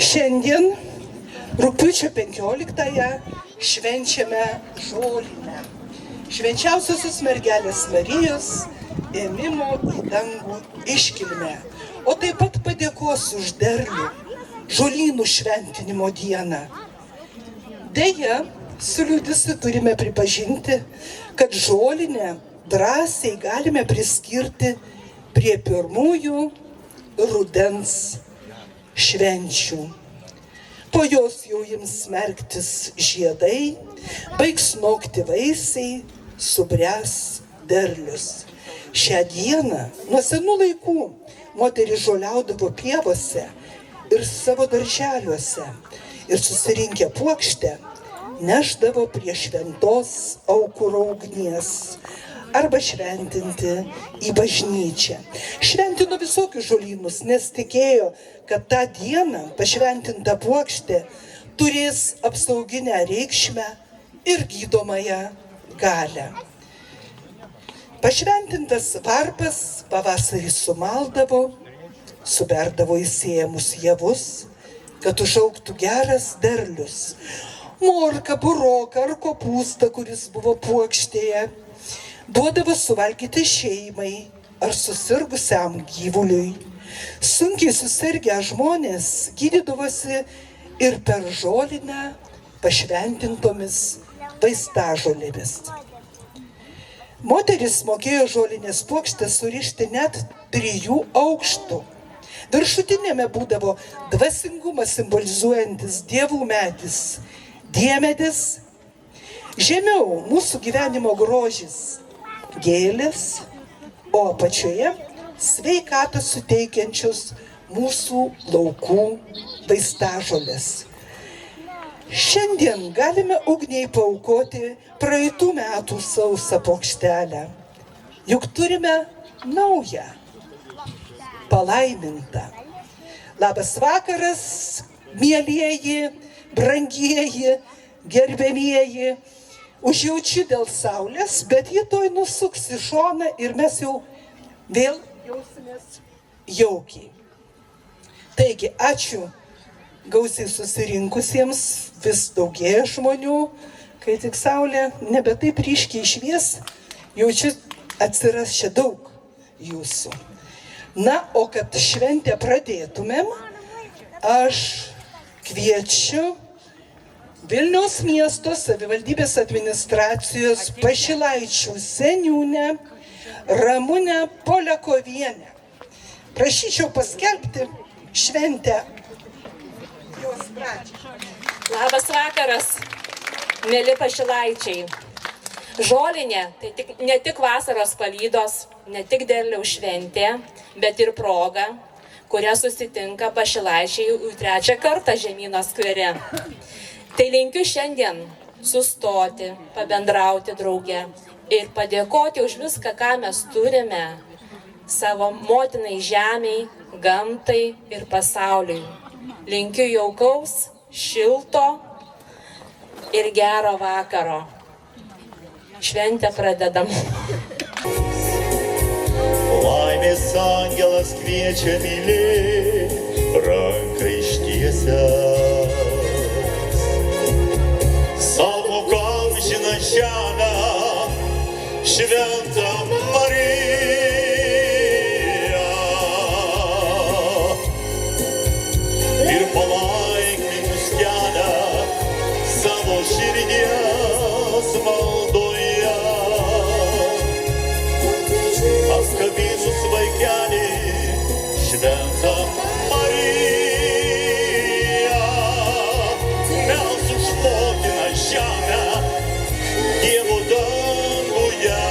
Šiandien, rugpjūčio 15-ąją, švenčiame žolinę. Švenčiausiosios mergelės Marijos ėmimo į dangų iškilmę, o taip pat padėkos už derlių žolynų šventinimo dieną. Deja, su liūdesiu turime pripažinti, kad žolinę drąsiai galime priskirti prie pirmųjų rudens švenčių. Po jos jau jums merktis žiedai, baigs nokti vaisiai, subręs derlius. Šią dieną nuo senų laikų moterys žoliaudavo pievose ir savo darželiuose ir susirinkę puokštę nešdavo prie šventos aukuro ugnies arba šventinti į bažnyčią. Šventino visokius žolynus, nes tikėjo, kad tą dieną pašventinta puokštė turės apsauginę reikšmę ir gydomąją galią. Pašventintas varpas pavasarį sumaldavo, suberdavo į sėjamus javus, kad užaugtų geras derlius. Morką, buroką ar kopūstą, kuris buvo puokštėje, duodavo suvalgyti šeimai ar susirgusiam gyvuliui. Sunkiai susirgę žmonės gydydavosi ir per žolinę pašventintomis vaistažolėmis. Moteris mokėjo žolinės puokštę surišti net 3 aukštų. Viršutinėme būdavo dvasingumą simbolizuojantis dievų medis, diemedis, žemiau mūsų gyvenimo grožis, gėlės, o apačioje sveikatą suteikiančios mūsų laukų vaistažolės. Šiandien galime ugniai paaukoti praeitų metų sausą puokštelę, juk turime naują, palaimintą. Labas vakaras, mielieji, brangieji, gerbiamieji. Užjaučiu dėl saulės, bet ji tuoj nusuks į šoną ir mes jau vėl jausimės jaukiai. Taigi, ačiū gausiai susirinkusiems, vis daugėja žmonių, kai tik saulė nebe taip ryškiai švies, jaučiu atsiras čia daug jūsų. Na, o kad šventę pradėtumėm, aš kviečiu Vilniaus miesto savivaldybės administracijos Pašilaičių seniūnę Ramunę Poliakovienę. Prašyčiau paskelbti šventę jos pradžią. Labas vakaras, mėly pašilaičiai. Žolinė tai ne tik vasaros palydos, ne tik derliaus šventė, bet ir proga, kuria susitinka pašilaičiai jau 3 kartą Žemyno skvere. Tai linkiu šiandien sustoti, pabendrauti drauge ir padėkoti už viską, ką mes turime savo motinai žemei, gamtai ir pasauliui. Linkiu jaukaus, šilto ir gero vakaro. Šventę pradedam. Laimės angelas kviečia mylėti, ranką ištiesęs. Savo amžiną žemę, šventą Mariją. Ir palaiminius kelia savo širdies maldoje. Apkabinus vaikelį, šventą Mariją. Mes užmokina žemę, Dievo danguje.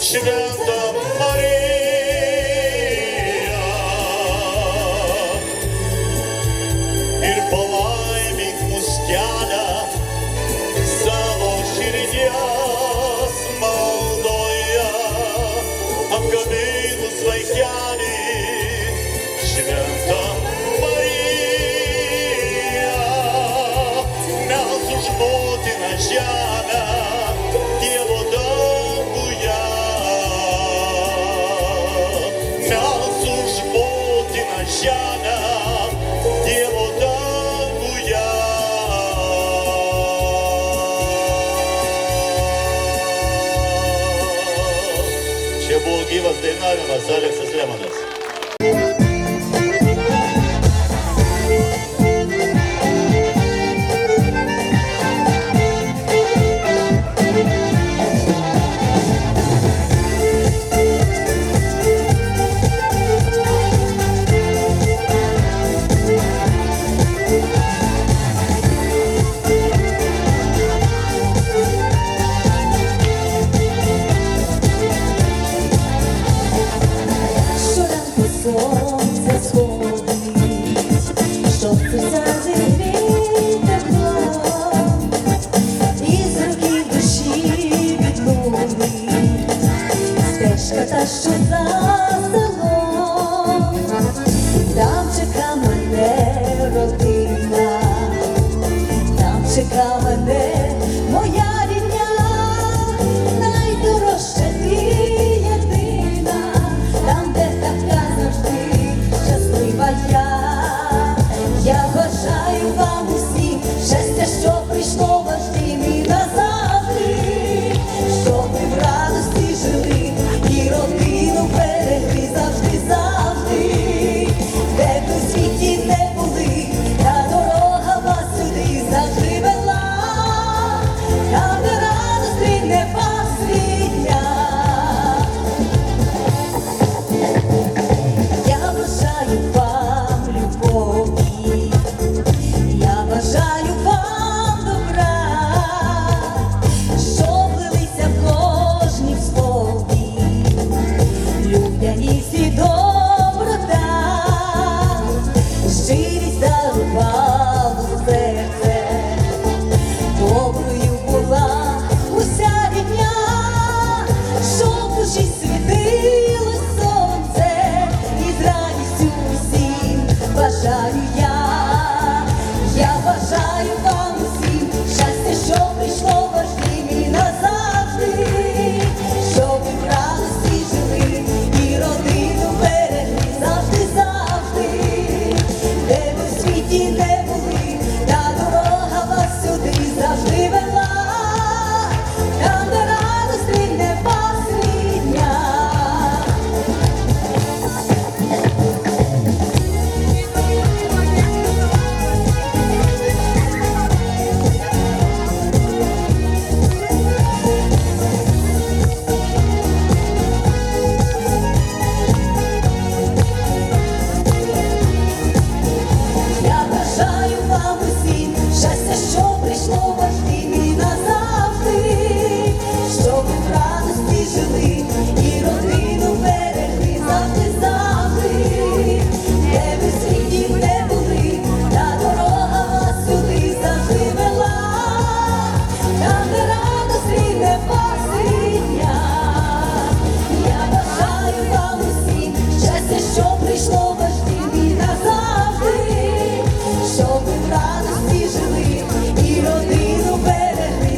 Święta Marija, ir palaimink mus kelią savo širdies maldoje, apkabinus vaikelį, Šventa Marija, mes už motiną žemę, Dievo danguje, mes už motiną žemę, Dievo danguje. Čia buvo gyvas dainavimas Aleksas Lemanas. Сонце сходить, щоб серця зігріти тепло, із руки душі відлунить стежка та, що за селом. Там чека мене родина, там чека мене моя рідня, найдорожча ти єдина, там, де така завжди щаслива я. Я бажаю вам усім щастя, що прийшло ваш дім і назавжди, щоб ви в радості жили і родину берегли завжди, завжди. Де б ви в світі не були, та дорога вас сюди завжди вела, там, де радость рідне вас рідня. Я бажаю вам любові, я бажаю вам добра, щоб лилися в кожній слові людяність і доброта, щирість дарувала серце, доброю була уся рідня, щоб в душі світилось сонце, і з радістю усім бажаю я. Я бажаю вам усім щастя, що прийшло в ваш дім і назавжди, щоб ви в радості жили і родину берегли завжди, завжди. Де ви в світі не були, та дорога вас сюди завжди вела, там, де радость рідне вас рідня. Я бажаю вам усім щастя, що прийшло в ваш дім і назавжди, щоб ви в радості жили і родину берегли завжди, завжди. Де ви в світі не були, та дорога вас сюди завжди вела, там, де радость рідне вас рідня. Я бажаю вам усім щастя, що прийшло в ваш дім і назавжди, щоб ви в радості жили і родину берегли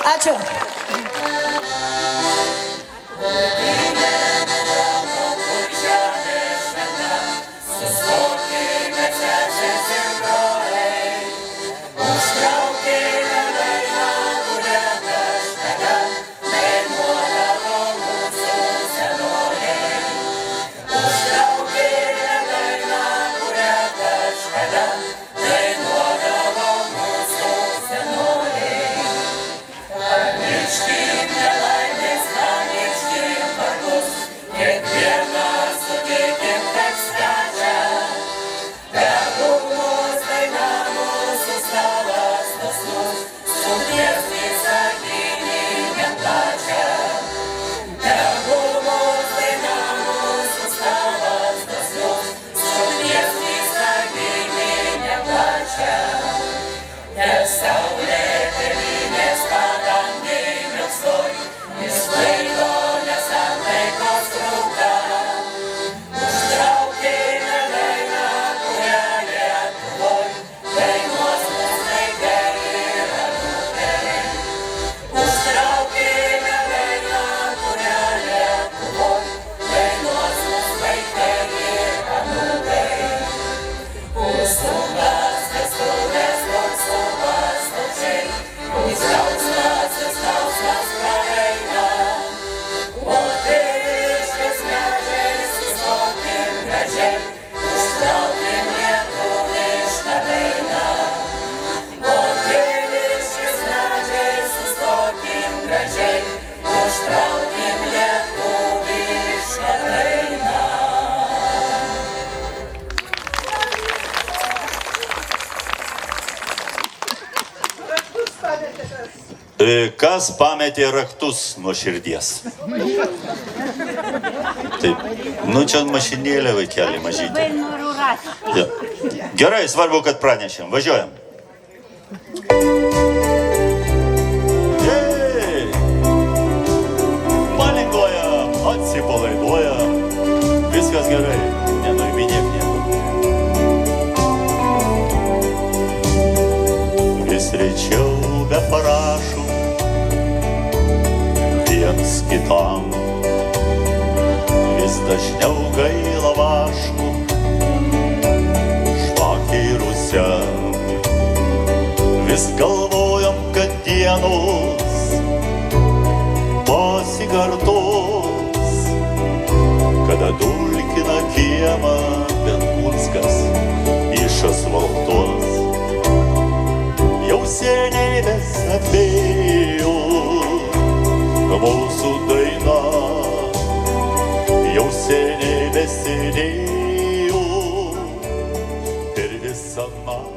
Ačiū. Kas pametė raktus nuo širdies? Taip, nu čia mašinėlė vaikelį mažytė. Ja. Gerai, svarbu, kad pranešėm. Važiuojam. Palinguoja, atsipalaiduoja. Viskas gerai, nenuiminėk nieko. Vis rečiau be parašų viens kitam, vis dažniau gaila vaškų, žvakiai rusem. Vis galvojam, kad dienos pasikartos, kada dulkina kiemą Benkunskas iš asfaltos. Jau seniai besnapėjo mūsų daina, jau seniai besidėjo per visą naktį.